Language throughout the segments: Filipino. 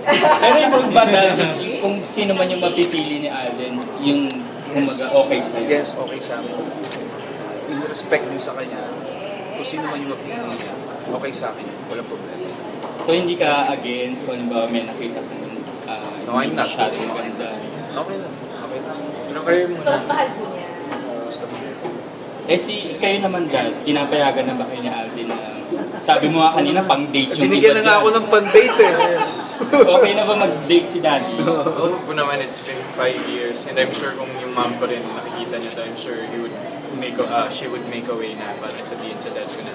Pero ikaw ba dahil kung sino man yung mapipili ni Alden, yung kumaga okay sa'yo? Yes, okay sa akin. In respect din sa kanya, kung sino man yung mapili niya, okay sa akin, walang problema. So hindi ka against kung halimbawa may nakita kong No, I'm not. masyadong maganda. Okay lang. Okay lang. Pero kayo mo So, mas mahal po niya. Basta Eh si kayo naman dad, pinapayagan na ba kayo ni Alden na sabi mo nga kanina pang date yung binigyan na nga ako ng pan-date eh. Okay na ba mag-date si daddy? Oo po naman, it's been 5 years and I'm sure kung yung mom ko rin nakikita niya to, I'm sure she would make a way na parang sabihin sa dad ko na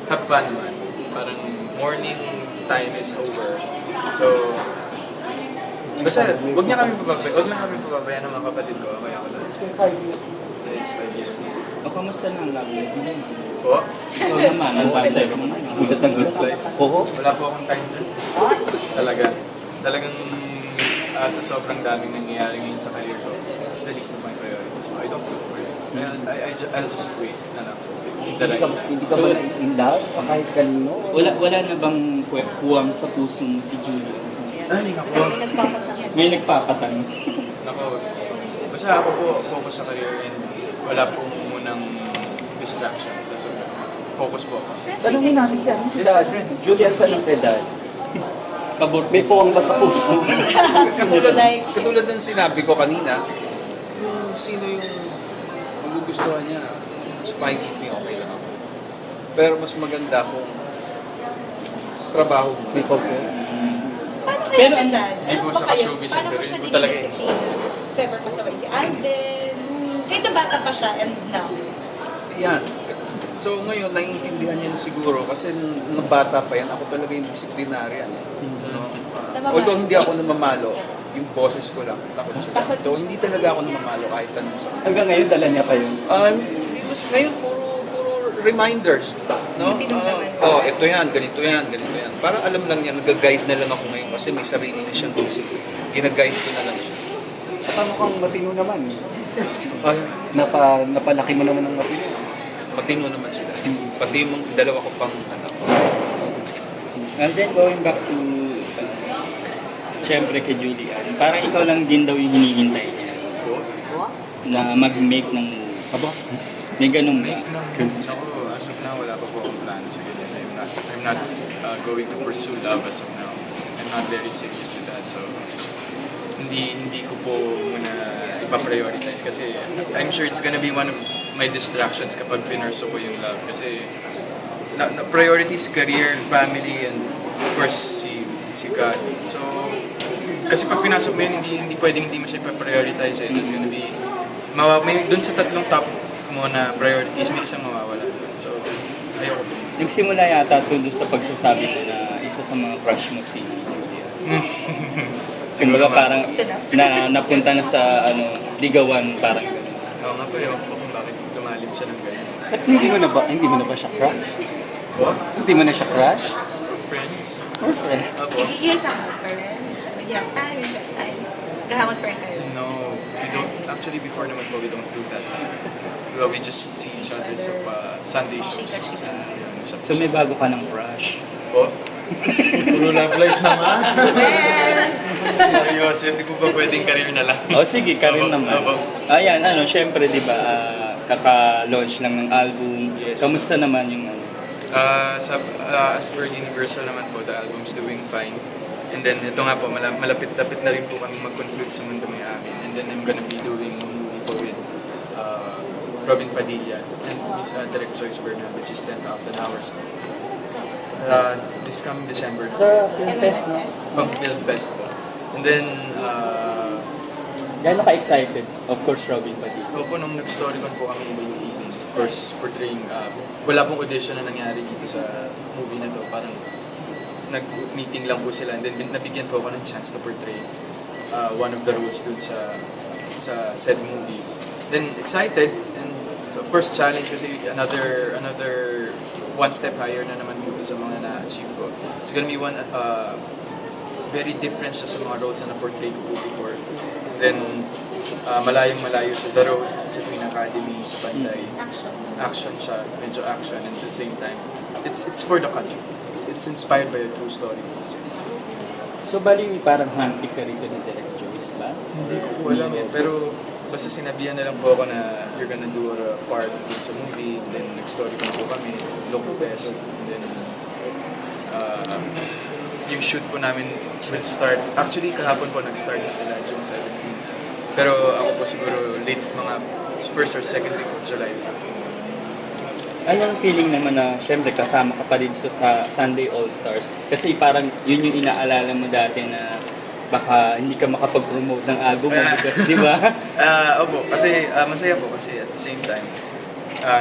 have fun man. Parang morning time is over. So, basta wag na kami pababayaan ng mga kapatid ko. Okay ako doon. It's been 5 years. Yeah, it's 5 years na. O kamusta na ang love life mo naman? Po? Ikaw naman, ang pantay mo naman. Gulat ng gulat. Oo. Wala po akong time dyan. Talagang sa sobrang daming nangyayari ngayon sa career ko, it's the least of my priorities. So I don't look for it. I'll just wait na lang. Hindi ka ba in love sa kahit kanino? Wala na bang puwang sa puso mo si Julia? Ay, naku. Nagpapatang. May nagpapatang. Naku. Basta ako po, focus sa career and wala po munang distractions. So, focus po ako. Tanungin natin siya, ano si Yes, Dad? friends. Julian, saan ang si Dad? Pabor May puwang ba sa puso? Katulad ng sinabi ko kanina, kung sino yung magugustuhan niya, it's fine with me, okay lang ako. Pero mas maganda kung trabaho mo. May focus. Paano kayo sa dad? Hindi po sa showbiz Paano pero ko siya hindi ko talaga dinidisiplina? If ever pasaway si Alden, kahit na bata pa siya and now. Yan. So ngayon, naiintindihan niya na siguro kasi nung bata pa yan, ako talaga yung disciplinarian. No? Namamalo. Although hindi ako namamalo, yung boses ko lang, takot sila. Takot. So hindi talaga ako namamalo kahit ano. Hanggang ngayon, dala niya pa yun. Ngayon, puro reminders. No? Hindi naman. Ito yan, ganito yan, ganito yan. Para alam lang niya, nag-guide na lang ako ngayon kasi may sarili na siyang discipline. Gina-guide ko na lang siya. At ano kang matino naman? Ay, Napalaki mo naman ng matino. matino naman sila. Pati yung dalawa ko pang anak. And then going back to, siyempre kay Julian, parang ikaw lang din daw yung hinihintay niya na mag-make ng movie. Aba? May ganun ba? Ako, as of now, wala pa po akong plan sa ganyan. I'm not going to pursue love as of now. I'm not very serious with that. So, hindi ko po muna ipa-prioritize kasi I'm sure it's gonna be one of my distractions kapag pinurso ko yung love. Kasi priorities, career, family, and of course, si God. So, kasi pag pinasok mo yun, hindi pwedeng hindi mo siya ipa-prioritize. It's gonna be, dun sa tatlong top mo na priorities, may isang mawawala. So, ayoko po. Nagsimula yata ito doon sa pagsasabi ko na isa sa mga crush mo si Julian. Siguro parang napunta na sa ligawan, parang gano'n. Oo nga po, ewan ko kung bakit lumalim siya ng ganyan. At hindi mo na ba siya crush? What? Hindi mo na siya crush? Friends? Or friend? Opo. Iisang pa rin. Hindi lang tayo, just tayo. Gahamot pa rin kayo. No, we don't. Actually, before naman po, we don't do that. Well, we just see each other sa Sunday shows. So may bago ka ng crush. Po? Puro love life naman. Seryoso, hindi ko ba pwedeng career na lang? O sige, Karin naman. Opo. Ayan, syempre, di ba, kaka-launch lang ng album. Yes. Kamusta naman yung As per Universal naman po, the album's doing fine. And then, ito nga po, malapit-lapit na rin po kami mag-conclude sa Mundo May Akin. And then, I'm gonna be doing a movie po with Robin Padilla and his Direct Choice Bernal, which is 10,000 hours. This coming December. Sa film fest, no? Pang Film Fest po. And then, Gano'n ka-excited? Of course, Robin Padilla. opo, nung nag-storycon po kami by feeling, of course, portraying, wala pong audition na nangyari dito sa movie na to. Parang nag-meeting lang po sila and then nabigyan po ako ng chance to portray one of the roles dun sa said movie. Then excited and so of course challenge kasi another one step higher na naman po sa mga na-achieve ko. It's gonna be one very different siya sa mga roles na na-portray ko po before. Then malayong-malayo sa The Road, sa Queen Academy, sa Panday. Action siya, medyo action and at the same time it's for the country. It's inspired by a true story. So bali parang handpick ka rito ng Direct Joyce ba? Hindi ko po alam eh, pero basta sinabihan na lang po ako na you're gonna do a part dun sa movie, and then nag-story ko po kami, look the best, and then yung shoot po namin will start, actually kahapon po nag-start na sila, June 17. Pero ako po siguro late mga first or second week of July. Anong feeling naman na syempre kasama ka pa rin sa Sunday All-Stars? Kasi parang yun yung inaalala mo dati na baka hindi ka makapag-promote ng album mo because, di ba? Opo, kasi masaya po kasi at the same time,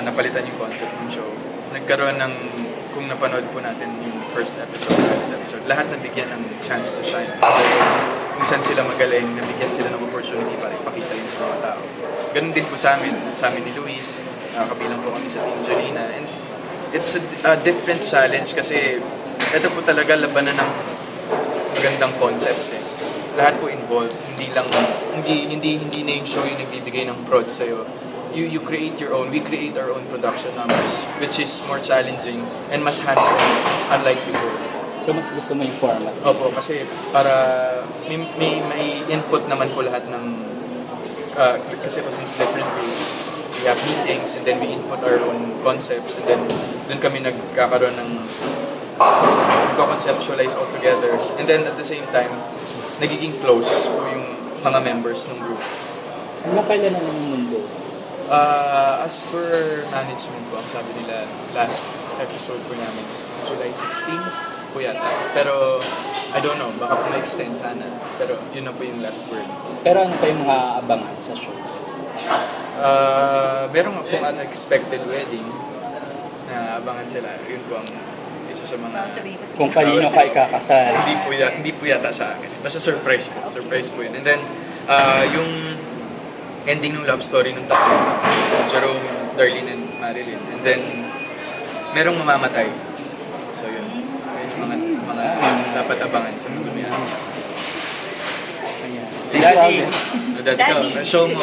napalitan yung concept ng show. Nagkaroon ng, kung napanood po natin yung first episode, lahat nabigyan ng chance to shine. Kung saan sila magaling, nabigyan sila ng opportunity para ipakita yun sa mga tao. Ganun din po sa amin ni Luis, kabilang po kami sa Team Jolina. And it's a different challenge kasi ito po talaga labanan ng magandang concepts eh. Lahat po involved, hindi na yung show yung nagbibigay ng prod sa'yo. You create your own, we create our own production numbers, which is more challenging and mas hands-on, unlike before. So mas gusto mo yung format? Opo, kasi para may input naman po lahat ng, kasi po since different groups, we have meetings and then we input our own concepts and then dun kami nagkakaroon ng conceptualize all together. And then at the same time, nagiging close po yung mga members ng group. Hanggang kailan naman yung mundo? As per management po, ang sabi nila, last episode po namin is July 16 po yata. Pero, I don't know, baka po ma-extend sana. Pero, yun na po yung last word. Pero ano pa yung mga abangan sa show? Meron nga pong unexpected wedding na abangan sila. Yun po ang isa sa mga... Kung kanino ka ikakasal? Hindi po yata sa akin. Basta surprise po. Surprise po yun. And then, yung ending ng love story ng tatlo, Jerome, Darlene, and Marilyn. And then, merong mamamatay. So yun. Yun yung mga dapat abangan sa mundo niya. Ayan. Daddy. Daddy, show mo.